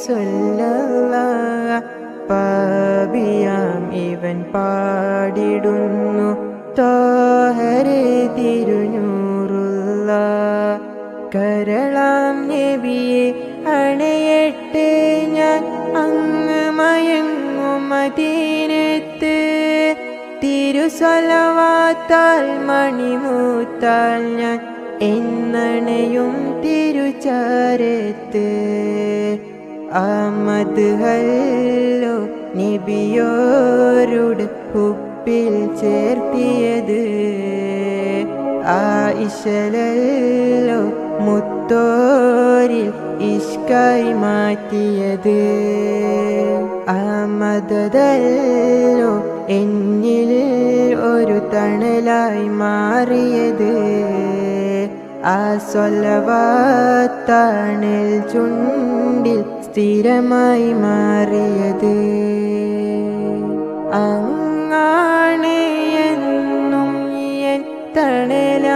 സ്വല്ലല്ലാഹ്. പാപിയാം ഇവൻ പാടിടുന്നു ത്വാഹരെ തിരുനൂറുള്ള. കരളാം നബിയെ അണയട്ടെ ഞാൻ അങ്ങ് മയങ്ങും മദീനത്ത്. തിരുസലവാത്താൽ മണിമൂത്താൽ ഞാൻ എന്നണയും തിരുചാരത്ത്. ആമത് ഹല്ലോ നബിയോരുടെ ഹുബ്ബിൽ ചേർത്തിയത്. ആയിഷലല്ലോ മുത്തോരിൽ ഇഷ്കായി മാറ്റിയത്. ആമദല്ലോ എന്നിൽ ഒരു തണലായി മാറിയത്. ആ സ്വലവാത്തണൽ ചുണ്ടിൽ സ്ഥിരമായി മാറിയത്. അങ്ങാണ് എന്നും എൻ തണല